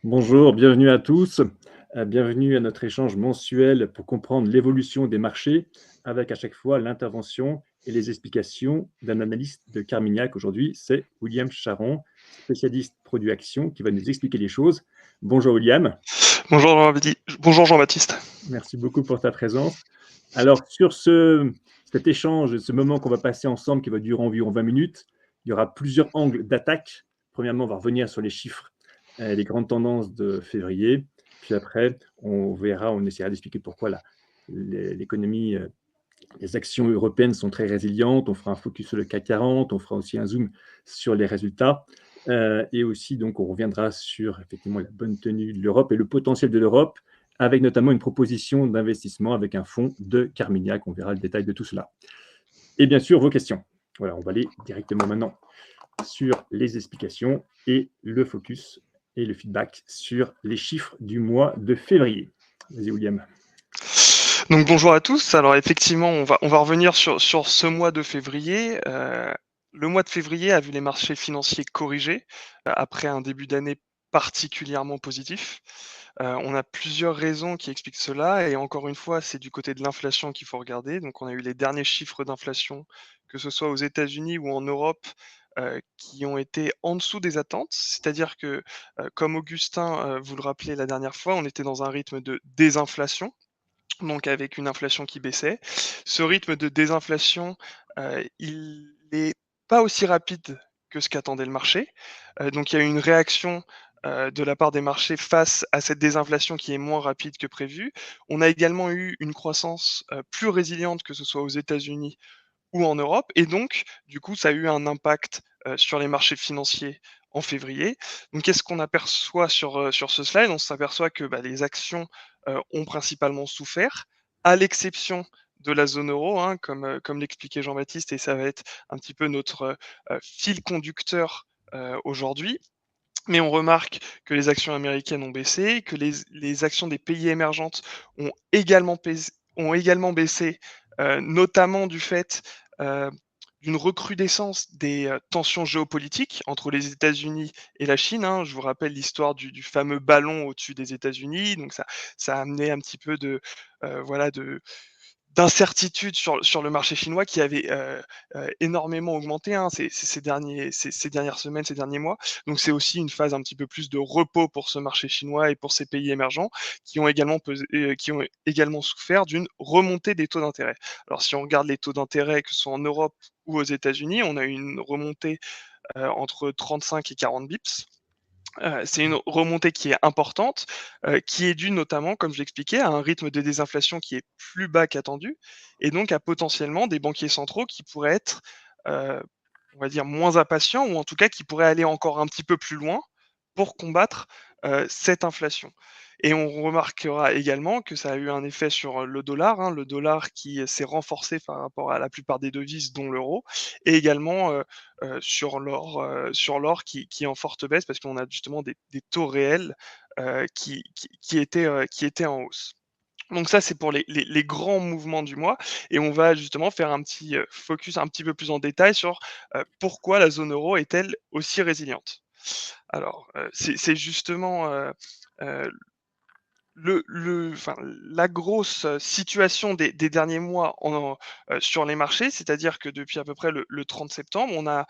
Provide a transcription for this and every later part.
Bonjour, bienvenue à tous. Bienvenue à notre échange mensuel pour comprendre l'évolution des marchés avec à chaque fois l'intervention et les explications d'un analyste de Carmignac. Aujourd'hui, c'est William Charon, spécialiste produits actions, qui va nous expliquer les choses. Bonjour William, Bonjour Jean-Baptiste. merci beaucoup pour ta présence. Alors sur cet échange, ce moment qu'on va passer ensemble qui va durer environ 20 minutes, il y aura plusieurs angles d'attaque. Premièrement, on va revenir sur les chiffres, les grandes tendances de février. Puis après, on essaiera d'expliquer pourquoi l'économie, les actions européennes sont très résilientes. On fera un focus sur le CAC 40, on fera aussi un zoom sur les résultats. Et aussi, donc, on reviendra sur effectivement la bonne tenue de l'Europe et le potentiel de l'Europe, avec notamment une proposition d'investissement avec un fonds de Carmignac. On verra le détail de tout cela. Et bien sûr, vos questions. Voilà, on va aller directement maintenant sur les explications et le focus et le feedback sur les chiffres du mois de février. Vas-y, William. Donc bonjour à tous. Alors effectivement, on va revenir sur ce mois de février. Le mois de février a vu les marchés financiers corriger après un début d'année particulièrement positif. On a plusieurs raisons qui expliquent cela et encore une fois, c'est du côté de l'inflation qu'il faut regarder. Donc on a eu les derniers chiffres d'inflation, que ce soit aux États-Unis ou en Europe, qui ont été en dessous des attentes. C'est-à-dire que, comme Augustin, vous le rappelez la dernière fois, on était dans un rythme de désinflation, donc avec une inflation qui baissait. Ce rythme de désinflation, il n'est pas aussi rapide que ce qu'attendait le marché. Donc il y a eu une réaction, de la part des marchés face à cette désinflation qui est moins rapide que prévu. On a également eu une croissance, plus résiliente, que ce soit aux États-Unis ou en Europe, et donc du coup ça a eu un impact, sur les marchés financiers en février. Donc qu'est-ce qu'on aperçoit sur ce slide? On s'aperçoit que, bah, les actions, ont principalement souffert, à l'exception de la zone euro, hein, comme l'expliquait Jean-Baptiste, et ça va être un petit peu notre, fil conducteur, aujourd'hui. Mais on remarque que les actions américaines ont baissé, que les actions des pays émergentes ont également baissé, notamment du fait, heu, d'une recrudescence des, tensions géopolitiques entre les États-Unis et la Chine, hein. Je vous rappelle l'histoire du fameux ballon au-dessus des États-Unis, donc ça a amené un petit peu voilà, d'incertitude sur le marché chinois qui avait, énormément augmenté, hein, ces dernières semaines, ces derniers mois. Donc c'est aussi une phase un petit peu plus de repos pour ce marché chinois et pour ces pays émergents qui ont également souffert d'une remontée des taux d'intérêt. Alors si on regarde les taux d'intérêt, que ce soit en Europe ou aux États-Unis, on a eu une remontée, entre 35 et 40 bips. C'est une remontée qui est importante, qui est due notamment, comme je l'expliquais, à un rythme de désinflation qui est plus bas qu'attendu, et donc à potentiellement des banquiers centraux qui pourraient être, heu, on va dire moins impatients, ou en tout cas qui pourraient aller encore un petit peu plus loin pour combattre, cette inflation. Et on remarquera également que ça a eu un effet sur le dollar, hein, le dollar qui s'est renforcé par rapport à la plupart des devises, dont l'euro, et également, sur l'or qui est en forte baisse parce qu'on a justement des taux réels, qui étaient en hausse. Donc ça, c'est pour les grands mouvements du mois, et on va justement faire un petit, focus un petit peu plus en détail sur, pourquoi la zone euro est-elle aussi résiliente? Alors, c'est justement, heu, la grosse, situation des derniers mois sur les marchés. C'est-à-dire que depuis à peu près le 30 septembre, on a,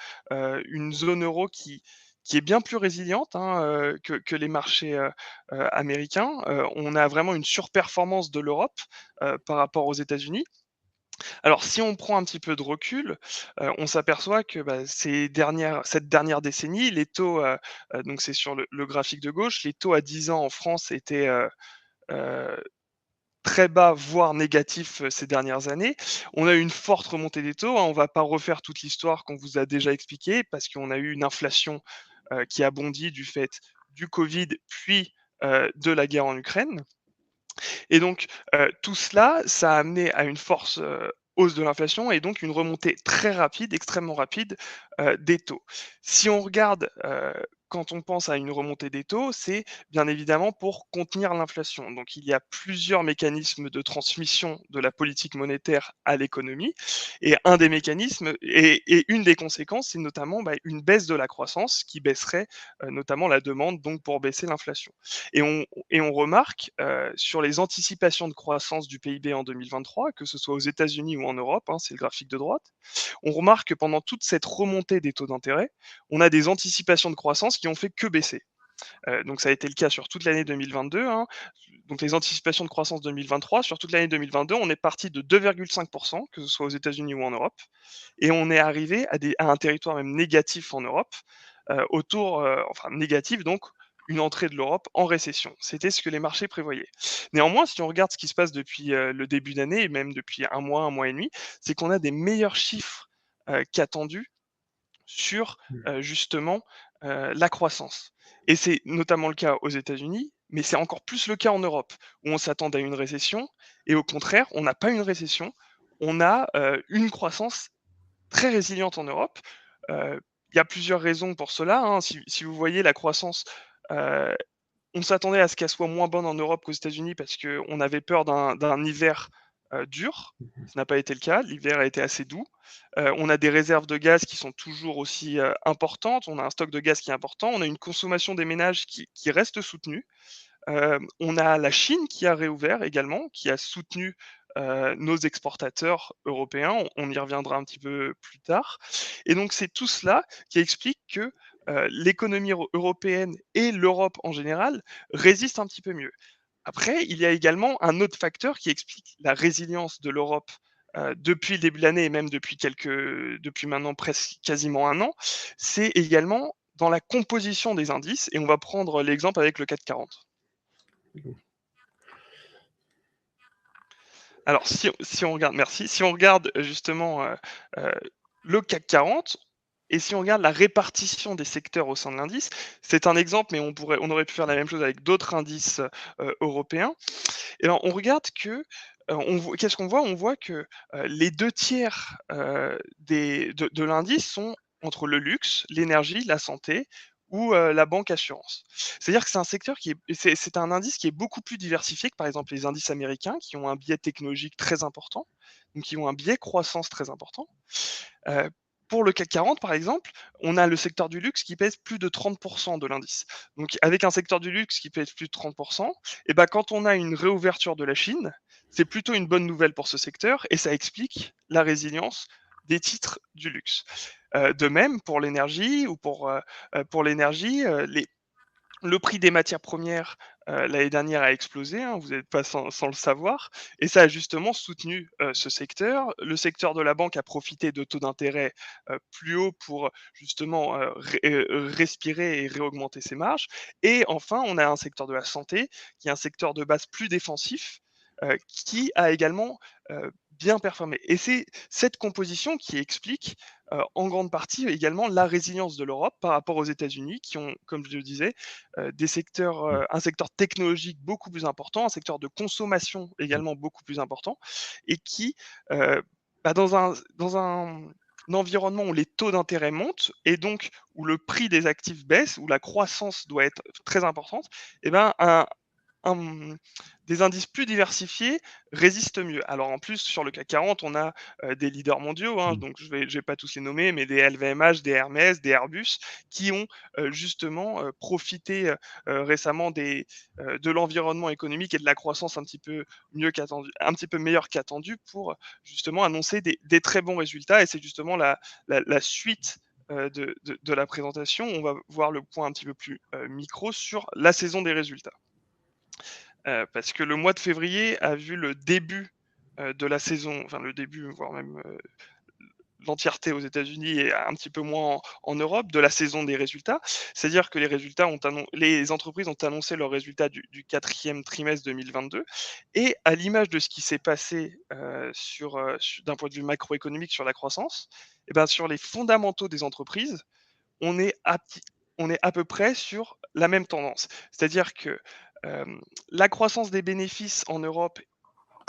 une zone euro qui est bien plus résiliente, hein, que les marchés, américains. On a vraiment une surperformance de l'Europe, par rapport aux États-Unis. Alors si on prend un petit peu de recul, on s'aperçoit que, bah, cette dernière décennie, les taux, donc c'est sur le graphique de gauche, les taux à 10 ans en France étaient, heu, très bas, voire négatifs, ces dernières années. On a eu une forte remontée des taux, hein. On va pas refaire toute l'histoire qu'on vous a déjà expliquée, parce qu'on a eu une inflation, qui a bondi du fait du covid, puis, de la guerre en Ukraine. Et donc, tout cela, ça a amené à une force, hausse de l'inflation, et donc une remontée très rapide, extrêmement rapide, des taux. Si on regarde, quand on pense à une remontée des taux, c'est bien évidemment pour contenir l'inflation. Donc il y a plusieurs mécanismes de transmission de la politique monétaire à l'économie et un des mécanismes et une des conséquences, c'est notamment, une baisse de la croissance qui baisserait, notamment la demande, donc pour baisser l'inflation. Et on remarque, sur les anticipations de croissance du PIB en 2023, que ce soit aux États-Unis ou en Europe, hein, c'est le graphique de droite, on remarque que pendant toute cette remontée des taux d'intérêt, on a des anticipations de croissance qui ont fait que baisser. Donc ça a été le cas sur toute l'année 2022, hein. Donc les anticipations de croissance 2023, sur toute l'année 2022, on est parti de 2,5 que ce soit aux États-Unis ou en Europe et on est arrivé à un territoire même négatif en Europe, enfin négatif donc, une entrée de l'Europe en récession. C'était ce que les marchés prévoyaient. Néanmoins, si on regarde ce qui se passe depuis, le début d'année et même depuis un mois et demi, c'est qu'on a des meilleurs chiffres, qu'attendus sur, justement, la croissance et c'est notamment le cas aux États-Unis, mais c'est encore plus le cas en Europe, où on s'attendait à une récession et au contraire, on n'a pas une récession, on a, une croissance très résiliente en Europe. Heu, il y a plusieurs raisons pour cela, hein. Si vous voyez la croissance, heu, on s'attendait à ce qu'elle soit moins bonne en Europe qu'aux États-Unis parce qu'on avait peur d'un hiver, dur. Ce n'a pas été le cas, l'hiver a été assez doux. On a des réserves de gaz qui sont toujours aussi, importantes, on a un stock de gaz qui est important, on a une consommation des ménages qui reste soutenue. On a la Chine qui a réouvert également, qui a soutenu, nos exportateurs européens. On y reviendra un petit peu plus tard et donc c'est tout cela qui explique que, l'économie européenne et l'Europe en général résistent un petit peu mieux. Après, il y a également un autre facteur qui explique la résilience de l'Europe, depuis le début de l'année et même depuis maintenant presque quasiment un an, c'est également dans la composition des indices et on va prendre l'exemple avec le CAC 40. Alors si on regarde merci, si on regarde, justement, heu, le CAC 40 et si on regarde la répartition des secteurs au sein de l'indice, c'est un exemple, mais on aurait pu faire la même chose avec d'autres indices, européens. Et ben, on regarde que, on voit qu'est-ce qu'on voit? On voit que, les 2/3, de l'indice sont entre le luxe, l'énergie, la santé ou, la banque assurance. C'est-à-dire que c'est un secteur qui est c'est un indice qui est beaucoup plus diversifié que, par exemple, les indices américains qui ont un biais technologique très important, donc qui ont un biais croissance très important. Heu, pour le CAC 40 par exemple, on a le secteur du luxe qui pèse plus de 30 de l'indice. Donc avec un secteur du luxe qui pèse plus de 30 et ben quand on a une réouverture de la Chine, c'est plutôt une bonne nouvelle pour ce secteur et ça explique la résilience des titres du luxe. De même pour l'énergie ou pour l'énergie, les le prix des matières premières, l'année dernière a explosé, hein, vous n'êtes pas sans le savoir et ça a justement soutenu, ce secteur. Le secteur de la banque a profité de taux d'intérêt, plus hauts pour justement, respirer et réaugmenter ses marges et enfin, on a un secteur de la santé qui est un secteur de base plus défensif, qui a également, bien performé et c'est cette composition qui explique, en grande partie également la résilience de l'Europe par rapport aux États-Unis qui ont, comme je le disais, des secteurs, un secteur technologique beaucoup plus important, un secteur de consommation également beaucoup plus important et qui, dans un environnement où les taux d'intérêt montent et donc où le prix des actifs baisse, où la croissance doit être très importante et ben, un des indices plus diversifiés résistent mieux. Alors en plus sur le CAC 40, on a, des leaders mondiaux, hein, donc je vais pas tous les nommer, mais des LVMH, des Hermès, des Airbus qui ont, justement, profité, récemment de l'environnement économique et de la croissance un petit peu meilleure qu'attendu pour, justement annoncer des très bons résultats et c'est justement la suite, de la présentation. On va voir le point un petit peu plus, micro sur la saison des résultats. Parce que le mois de février a vu le début, de la saison, enfin le début, voire même, l'entièreté aux États-Unis et un petit peu moins en Europe, de la saison des résultats. C'est-à-dire que les entreprises ont annoncé leurs résultats du 4e trimestre 2022 et à l'image de ce qui s'est passé, d'un point de vue macroéconomique sur la croissance et ben, sur les fondamentaux des entreprises, on est à petit on est à peu près sur la même tendance. C'est-à-dire que, la croissance des bénéfices en Europe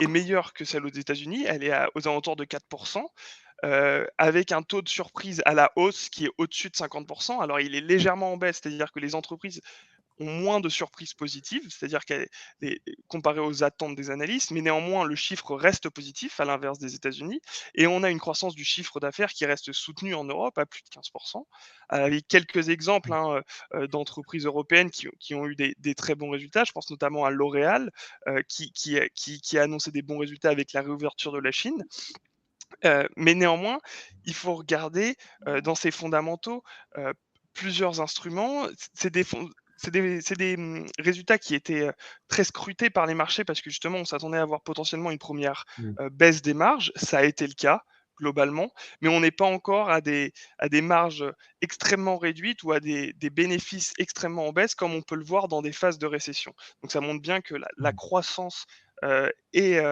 est meilleure que celle aux États-Unis, elle est aux alentours de 4 avec un taux de surprise à la hausse qui est au-dessus de 50%. Alors il est légèrement en baisse, c'est-à-dire que les entreprises ont moins de surprises positives, c'est-à-dire qu'elles comparé aux attentes des analystes, mais néanmoins le chiffre reste positif à l'inverse des États-Unis et on a une croissance du chiffre d'affaires qui reste soutenue en Europe à plus de 15 avec quelques exemples, hein, d'entreprises européennes qui ont eu des très bons résultats. Je pense notamment à L'Oréal, qui a annoncé des bons résultats avec la réouverture de la Chine. Mais néanmoins, il faut regarder, dans ces fondamentaux, heu, plusieurs instruments. C'est des résultats qui étaient, très scrutés par les marchés parce que justement on s'attendait à avoir potentiellement une première Mmh. baisse des marges. Ça a été le cas globalement, mais on n'est pas encore à des marges, extrêmement réduites ou à des bénéfices extrêmement en baisse comme on peut le voir dans des phases de récession. Donc ça montre bien que la Mmh. croissance, est,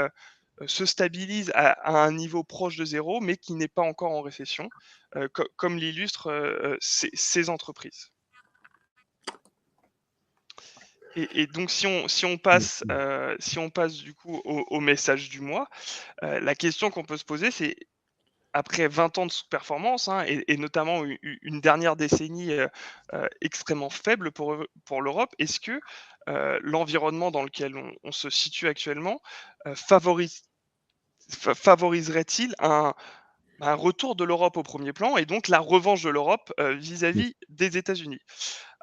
se stabilise à un niveau proche de zéro, mais qui n'est pas encore en récession, comme l'illustrent, ces entreprises. Et donc Mmh. Mmh. si on passe du coup au message du mois, la question qu'on peut se poser, c'est après 20 ans de sous-performance, hein, et notamment une dernière décennie, extrêmement faible pour l'Europe, est-ce que, l'environnement dans lequel on se situe actuellement, favoriserait-il un retour de l'Europe au premier plan et donc la revanche de l'Europe, Mmh. vis-à-vis des États-Unis?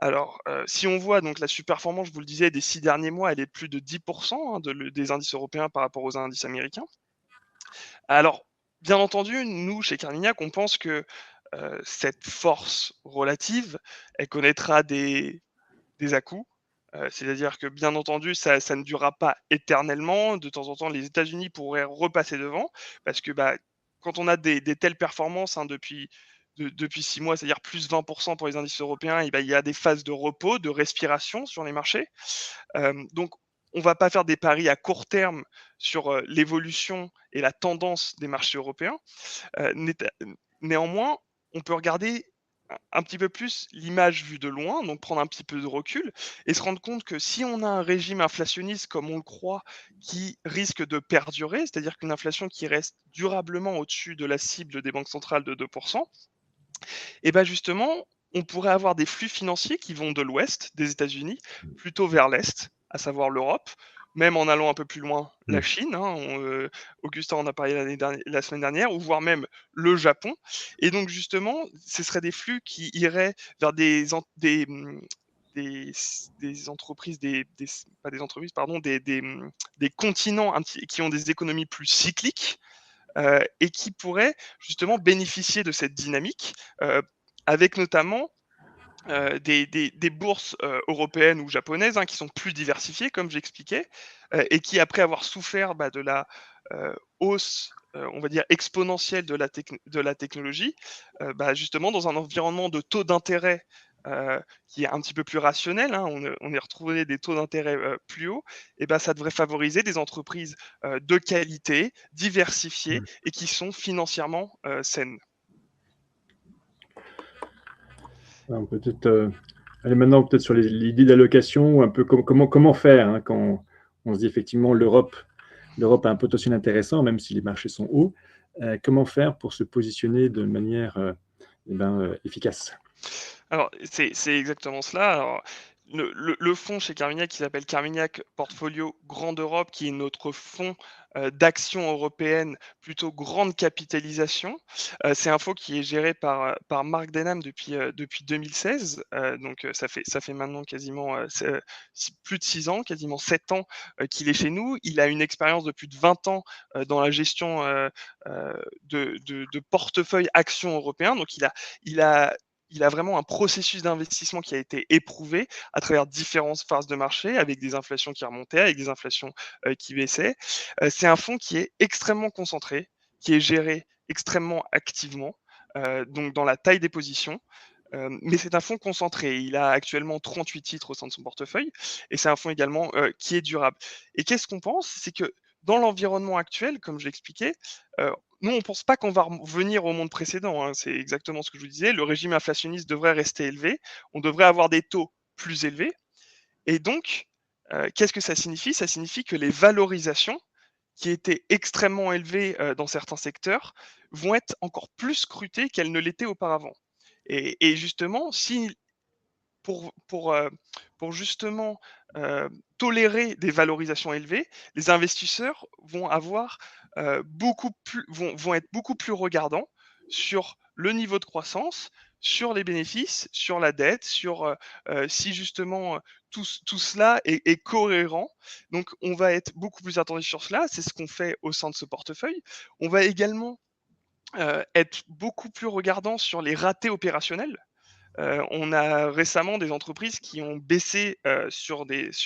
Alors, si on voit donc la surperformance, je vous le disais, des 6 derniers mois, elle est de plus de 10, hein, des indices européens par rapport aux indices américains. Alors, bien entendu, nous, chez Carmignac, on pense que, cette force relative, elle connaîtra des à-coups. C'est-à-dire que, bien entendu, ça ne durera pas éternellement. De temps en temps, les États-Unis pourraient repasser devant parce que, bah, quand on a des telles performances, hein, depuis 6 mois, c'est-à-dire plus 20 pour les indices européens, et bah, il y a des phases de repos, de respiration sur les marchés. Donc on va pas faire des paris à court terme sur, l'évolution et la tendance des marchés européens. Néta Néanmoins, on peut regarder un petit peu plus l'image vue de loin, donc prendre un petit peu de recul et se rendre compte que si on a un régime inflationniste comme on le croit, qui risque de perdurer, c'est-à-dire qu'une inflation qui reste durablement au-dessus de la cible des banques centrales de 2, et ben justement, on pourrait avoir des flux financiers qui vont de l'ouest des États-Unis plutôt vers l'est, à savoir l'Europe, même en allant un peu plus loin, la Mmh. Chine, hein, Augustin en a parlé la semaine dernière, ou voire même le Japon. Et donc justement, ce seraient des flux qui iraient vers des entreprises, pas des entreprises, pardon, des continents qui ont des économies plus cycliques, et qui pourraient justement bénéficier de cette dynamique, avec notamment, des bourses, européennes ou japonaises, hein, qui sont plus diversifiées comme j'expliquais, et qui après avoir souffert, bah, de la, hausse, on va dire exponentielle de la technologie, bah, justement dans un environnement de taux d'intérêt, qui est un petit peu plus rationnel, hein, on est retrouvé des taux d'intérêt, plus hauts, et bah, ça devrait favoriser des entreprises, de qualité, diversifiées Mmh. et qui sont financièrement, saines. Alors peut-être, aller maintenant peut-être sur l'idée d'allocation, un peu comment faire, hein, quand on se dit effectivement l'Europe a un potentiel intéressant, même si les marchés sont hauts. Comment faire pour se positionner de manière, efficace? Alors, c'est exactement cela. Alors, le fonds chez Carmignac qui s'appelle Carmignac Portfolio Grande Europe, qui est notre fonds, d'actions européennes plutôt grande capitalisation. C'est un fonds qui est géré par Marc Denham depuis 2016. Donc, ça fait maintenant quasiment, plus de 6 ans, quasiment 7 ans, qu'il est chez nous. Il a une expérience de plus de 20 ans, dans la gestion, de portefeuilles actions européens. Donc il a vraiment un processus d'investissement qui a été éprouvé à travers différentes phases de marché, avec des inflations qui remontaient, avec des inflations, qui baissaient. C'est un fonds qui est extrêmement concentré, qui est géré extrêmement activement, donc dans la taille des positions. Mais c'est un fonds concentré. Il a actuellement 38 titres au sein de son portefeuille et c'est un fonds également, qui est durable. Et qu'est-ce qu'on pense? C'est que dans l'environnement actuel, comme je l'expliquais, heu, nous on pense pas qu'on va revenir au monde précédent, hein. C'est exactement ce que je vous disais. Le régime inflationniste devrait rester élevé. On devrait avoir des taux plus élevés et donc, qu'est-ce que ça signifie? Ça signifie que les valorisations qui étaient extrêmement élevées dans certains secteurs vont être encore plus scrutées qu'elles ne l'étaient auparavant. Et justement, si pour, pour, euh, pour justement tolérer des valorisations élevées, les investisseurs vont avoir vont être beaucoup plus regardants sur le niveau de croissance, sur les bénéfices, sur la dette, sur si justement tout cela est cohérent. Donc on va être beaucoup plus attentif sur cela, c'est ce qu'on fait au sein de ce portefeuille. On va également être beaucoup plus regardant sur les ratés opérationnels. On a récemment des entreprises qui ont baissé sur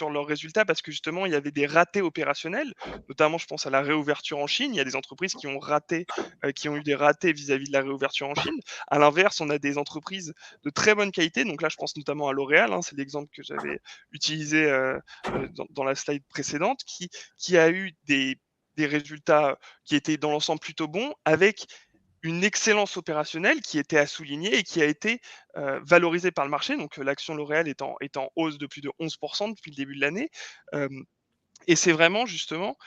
leurs résultats parce que justement il y avait des ratés opérationnels, notamment je pense à la réouverture en Chine. Il y a des entreprises qui ont raté, qui ont eu des ratés vis-à-vis de la réouverture en Chine. À l'inverse, on a des entreprises de très bonne qualité. Donc là, je pense notamment à L'Oréal, hein, c'est l'exemple que j'avais utilisé dans la slide précédente, qui a eu des résultats qui étaient dans l'ensemble plutôt bons, avec une excellence opérationnelle qui était à souligner et qui a été valorisée par le marché. Donc l'action L'Oréal est en hausse de plus de 11% depuis le début de l'année. Et c'est vraiment justement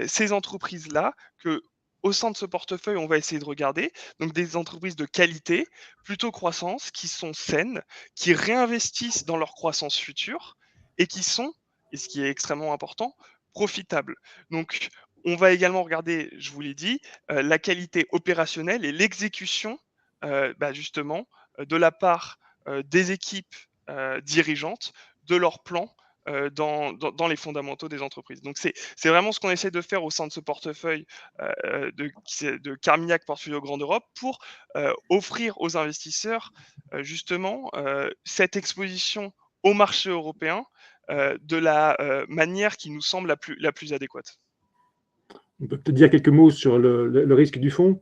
ces entreprises-là que au sein de ce portefeuille, on va essayer de regarder. Donc des entreprises de qualité, plutôt croissance, qui sont saines, qui réinvestissent dans leur croissance future et qui sont, et ce qui est extrêmement important, profitables. Donc on va également regarder, je vous l'ai dit, la qualité opérationnelle et l'exécution justement de la part des équipes dirigeantes de leur plan dans les fondamentaux des entreprises. Donc c'est vraiment ce qu'on essaie de faire au sein de ce portefeuille de Carmignac Portfolio Grande Europe pour offrir aux investisseurs justement cette exposition au marché européen de la manière qui nous semble la plus adéquate. On peut peut-être dire quelques mots sur le risque du fonds,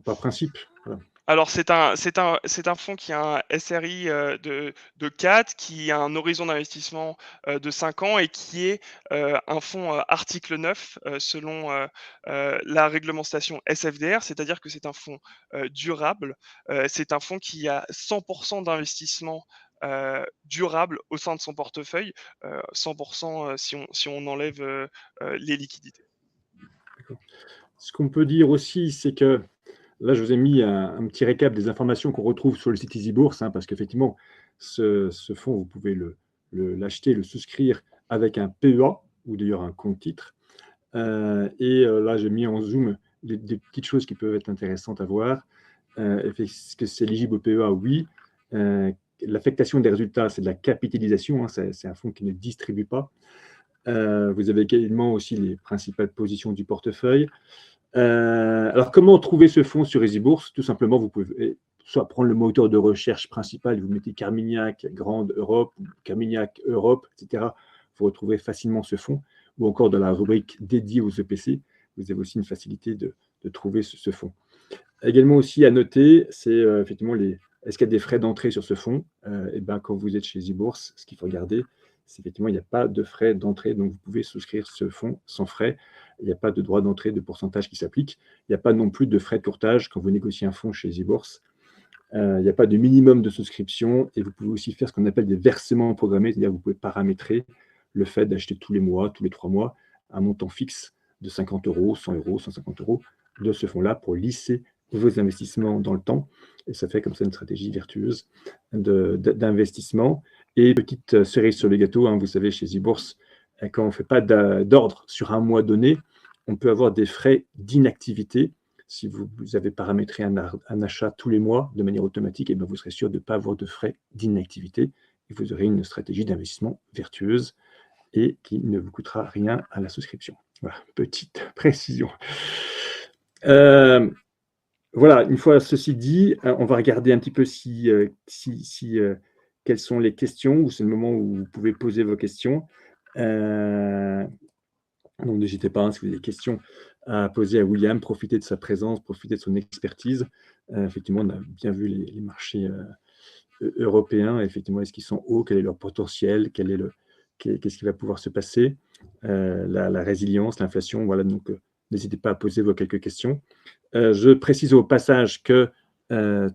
par principe. Voilà. Alors c'est un fonds qui a un SRI de 4, qui a un horizon d'investissement de 5 ans et qui est un fonds article 9 selon la réglementation SFDR, c'est-à-dire que c'est un fonds durable. C'est un fonds qui a 100% d'investissement durable au sein de son portefeuille, 100% si on enlève les liquidités. Ce qu'on peut dire aussi, c'est que là, je vous ai mis un petit récap des informations qu'on retrouve sur le site EasyBourse, hein, parce qu'effectivement, ce fonds, vous pouvez l'acheter, le souscrire avec un PEA, ou d'ailleurs un compte titre. Là, j'ai mis en zoom des petites choses qui peuvent être intéressantes à voir. Est-ce que c'est éligible au PEA? Oui. L'affectation des résultats, c'est de la capitalisation, hein, c'est un fonds qui ne distribue pas. Vous avez également aussi les principales positions du portefeuille. Alors, comment trouver ce fonds sur EasyBourse? Tout simplement, vous pouvez soit prendre le moteur de recherche principal, vous mettez Carmignac Grande Europe, Carmignac Europe, etc. Vous retrouverez facilement ce fonds, ou encore dans la rubrique dédiée aux EPC, vous avez aussi une facilité de trouver ce fonds. Également aussi à noter, c'est effectivement est-ce qu'il y a des frais d'entrée sur ce fonds? Quand vous êtes chez EasyBourse, ce qu'il faut regarder, c'est effectivement il n'y a pas de frais d'entrée, donc vous pouvez souscrire ce fonds sans frais. Il n'y a pas de droit d'entrée de pourcentage qui s'applique. Il n'y a pas non plus de frais de courtage quand vous négociez un fonds chez EasyBourse. Il n'y a pas de minimum de souscription et vous pouvez aussi faire ce qu'on appelle des versements programmés, c'est-à-dire que vous pouvez paramétrer le fait d'acheter tous les mois, tous les 3 mois, un montant fixe de 50 €, 100 €, 150 € de ce fonds-là pour lisser vos investissements dans le temps. Et ça fait comme ça une stratégie vertueuse d'investissement. Et petite cerise sur le gâteau, hein, vous savez, chez EasyBourse, quand on ne fait pas d'ordre sur un mois donné, on peut avoir des frais d'inactivité. Si vous avez paramétré un achat tous les mois de manière automatique, vous serez sûr de ne pas avoir de frais d'inactivité et vous aurez une stratégie d'investissement vertueuse et qui ne vous coûtera rien à la souscription. Voilà, petite précision. Voilà, une fois ceci dit, on va regarder un petit peu quelles sont les questions, ou c'est le moment où vous pouvez poser vos questions. Donc n'hésitez pas, hein, si vous avez des questions à poser à William, profitez de sa présence, profitez de son expertise. Effectivement, on a bien vu les marchés européens. Effectivement, est-ce qu'ils sont hauts? Quel est leur potentiel? Qu'est-ce qui va pouvoir se passer? La résilience, l'inflation, voilà. Donc, n'hésitez pas à poser vos quelques questions. Je précise au passage que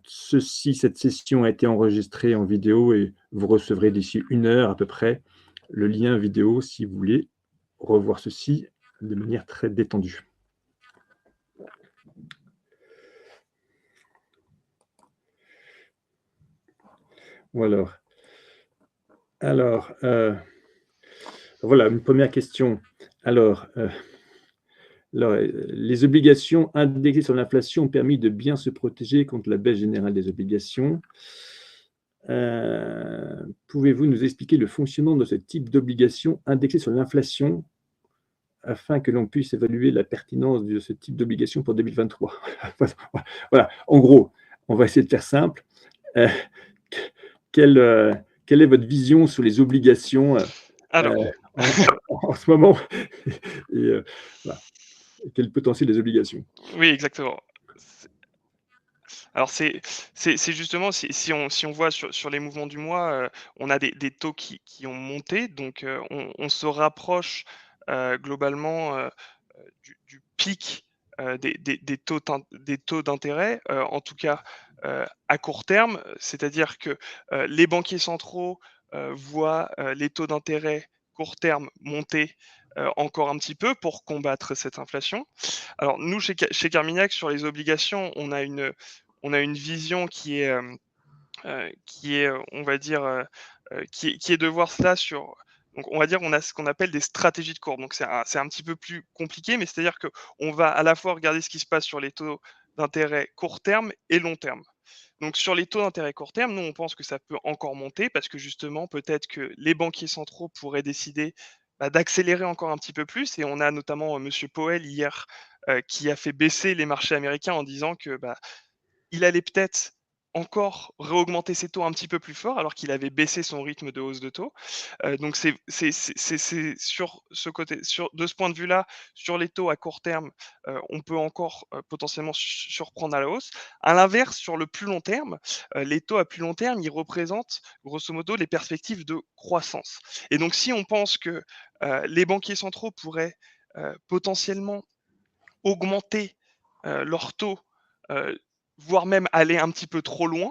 cette session a été enregistrée en vidéo et vous recevrez d'ici 1 heure à peu près le lien vidéo si vous voulez revoir ceci de manière très détendue. Ou alors, voilà une première question. Alors, les obligations indexées sur l'inflation ont permis de bien se protéger contre la baisse générale des obligations. Pouvez-vous nous expliquer le fonctionnement de ce type d'obligations indexées sur l'inflation afin que l'on puisse évaluer la pertinence de ce type d'obligation pour 2023? Voilà, en gros, on va essayer de faire simple. Euh, quelle est votre vision sur les obligations Alors, en ce moment et voilà, quel est le potentiel des obligations? oui, exactement. C'est alors c'est justement si on voit sur les mouvements du mois, on a des taux qui ont monté donc on se rapproche, globalement, du pic, des taux d'intérêt, en tout cas, à court terme. C'est-à-dire que, les banquiers centraux, voient, les taux d'intérêt court terme monter, encore un petit peu pour combattre cette inflation. Alors nous, chez Carmignac, sur les obligations, on a une vision qui est, on va dire, qui est de voir cela sur donc on va dire, on a ce qu'on appelle des stratégies de courbe. Donc c'est un petit peu plus compliqué, mais c'est-à-dire qu'on va à la fois regarder ce qui se passe sur les taux d'intérêt court terme et long terme. Donc sur les taux d'intérêt court terme, nous, on pense que ça peut encore monter parce que justement, peut-être que les banquiers centraux pourraient décider, d'accélérer encore un petit peu plus et on a notamment, monsieur Powell hier, qui a fait baisser les marchés américains en disant que, il allait peut-être encore réaugmenter ses taux un petit peu plus fort, alors qu'il avait baissé son rythme de hausse de taux. Donc c'est sur ce côté de ce point de vue-là, sur les taux à court terme, on peut encore, potentiellement surprendre à la hausse. À l'inverse, sur le plus long terme, les taux à plus long terme, ils représentent grosso modo les perspectives de croissance et donc si on pense que, les banquiers centraux pourraient, potentiellement augmenter, leurs taux, heu, voire même aller un petit peu trop loin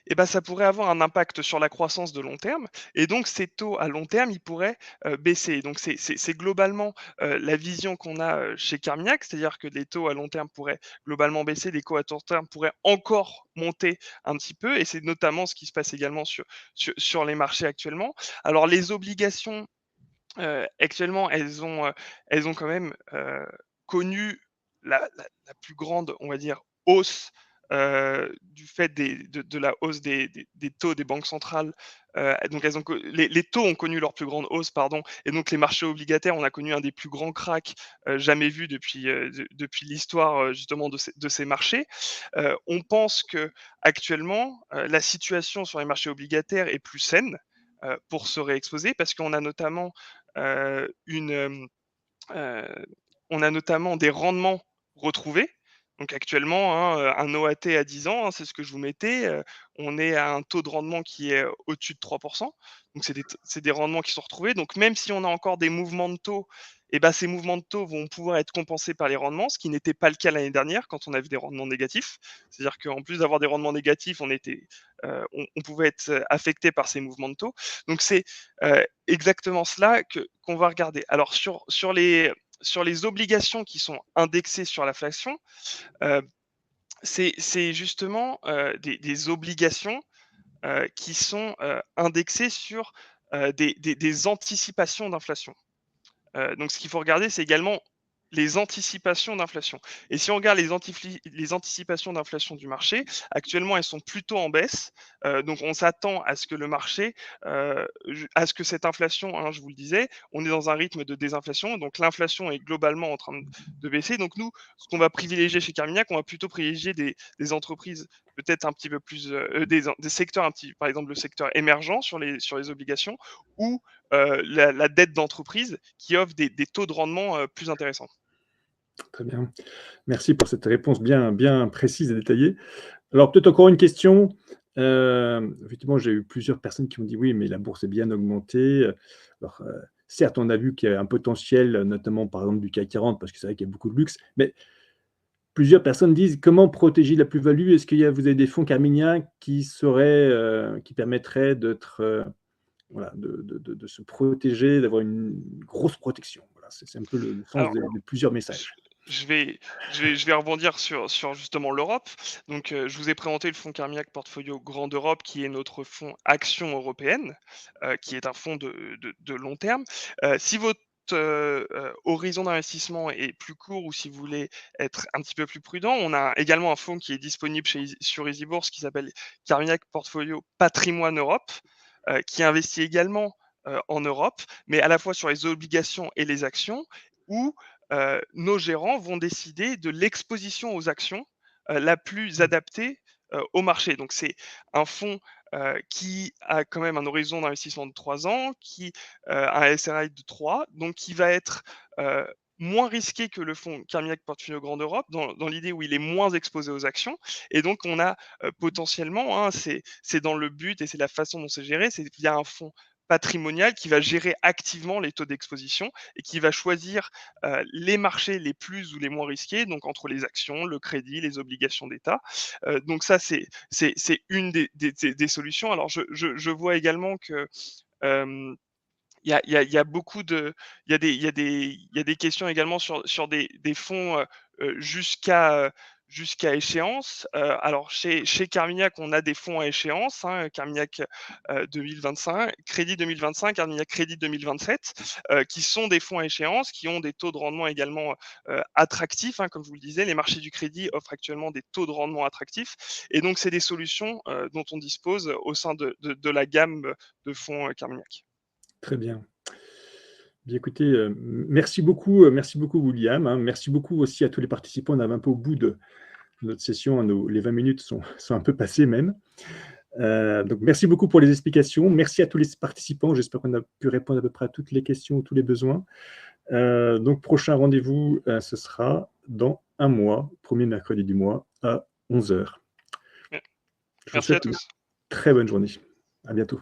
et ça pourrait avoir un impact sur la croissance de long terme et donc ces taux à long terme, ils pourraient, baisser. Donc c'est globalement, la vision qu'on a, chez Carmignac, c'est-à-dire que les taux à long terme pourraient globalement baisser, les taux à court terme pourraient encore monter un petit peu et c'est notamment ce qui se passe également sur les marchés actuellement. Alors les obligations, actuellement, elles ont quand même, connu la plus grande, on va dire, hausse, du fait de la hausse des taux des banques centrales. Donc elles ont co les taux ont connu leur plus grande hausse, pardon et donc les marchés obligataires, on a connu un des plus grands cracks, jamais vus depuis l'histoire, justement de ces marchés. On pense qu'actuellement, la situation sur les marchés obligataires est plus saine, pour se réexposer parce qu'on a notamment heu, une, hem, on a notamment des rendements retrouvés. Donc actuellement, hein, un OAT à 10 ans, hein, c'est ce que je vous mettais, on est à un taux de rendement qui est, au-dessus de 3. Donc c'est des rendements qui sont retrouvés. Donc même si on a encore des mouvements de taux ces mouvements de taux vont pouvoir être compensés par les rendements, ce qui n'était pas le cas l'année dernière quand on avait des rendements négatifs. C'est-à-dire qu'en plus d'avoir des rendements négatifs, on pouvait être, affecté par ces mouvements de taux. Donc c'est, exactement cela qu'on va regarder. Alors sur les obligations qui sont indexées sur l'inflation, heu, c'est justement, des obligations, qui sont, indexées sur, des anticipations d'inflation. Donc ce qu'il faut regarder, c'est également les anticipations d'inflation et si on regarde les anticipations d'inflation du marché, actuellement, elles sont plutôt en baisse, donc on s'attend à ce que le marché, à ce que cette inflation, hein, je vous le disais, on est dans un rythme de désinflation, donc l'inflation est globalement en train de baisser. Donc nous, ce qu'on va privilégier chez Carmignac, on va plutôt privilégier des entreprises peut-être un petit peu plus, des secteurs un petit par exemple, le secteur émergent sur les obligations ou la dette d'entreprise qui offre des taux de rendement, plus intéressants. Très bien. Merci pour cette réponse bien précise et détaillée. Alors peut-être encore une question. Effectivement, j'ai eu plusieurs personnes qui m'ont dit: «Oui, mais la bourse est bien augmentée». Alors, certes, on a vu qu'il y a un potentiel, notamment par exemple du CAC 40 parce que c'est vrai qu'il y a beaucoup de luxe, mais plusieurs personnes disent: «Comment protéger la plus-value?» Est-ce vous avez des fonds Carmignac qui permettraient d'être, voilà, de se protéger, d'avoir une grosse protection? Voilà. C'est un peu le sens Alors, de plusieurs messages. je vais rebondir sur justement l'Europe. Donc, je vous ai présenté le fonds Carmignac Portfolio Grande Europe, qui est notre fonds action européenne, qui est un fonds de long terme. Si votre horizon d'investissement est plus court ou si vous voulez être un petit peu plus prudent, on a également un fonds qui est disponible sur EasyBourse qui s'appelle Carmignac Portfolio Patrimoine Europe, qui investit également en Europe, mais à la fois sur les obligations et les actions, où nos gérants vont décider de l'exposition aux actions la plus adaptée au marché. Donc c'est un fonds qui a quand même un horizon d'investissement de 3 ans, qui a un SRI de 3, donc qui va être moins risqué que le fonds Carmignac Portfolio Grande Europe, dans l'idée où il est moins exposé aux actions. Et donc on a potentiellement, hein, c'est dans le but et c'est la façon dont c'est géré, c'est via un fonds patrimonial qui va gérer activement les taux d'exposition et qui va choisir les marchés les plus ou les moins risqués, donc entre les actions, le crédit, les obligations d'État. Donc ça, c'est une des solutions. Alors je vois également que il y a beaucoup de, il y a des questions également sur des fonds jusqu'à échéance. Alors chez Carmignac, on a des fonds à échéance, hein, Carmignac 2025, Crédit 2025, Carmignac Crédit 2027, qui sont des fonds à échéance, qui ont des taux de rendement également attractifs, hein, comme je vous le disais. Les marchés du crédit offrent actuellement des taux de rendement attractifs. Et donc, c'est des solutions dont on dispose au sein de la gamme de fonds Carmignac. Très bien. Bien écoutez, merci beaucoup William, hein. Merci beaucoup aussi à tous les participants. On arrive un peu au bout de notre session, hein. Les 20 minutes sont un peu passées même. Donc merci beaucoup pour les explications. Merci à tous les participants. J'espère qu'on a pu répondre à peu près à toutes les questions, tous les besoins. Donc prochain rendez-vous, ce sera dans un mois, premier mercredi du mois à 11h. Merci à tous. Très bonne journée. À bientôt.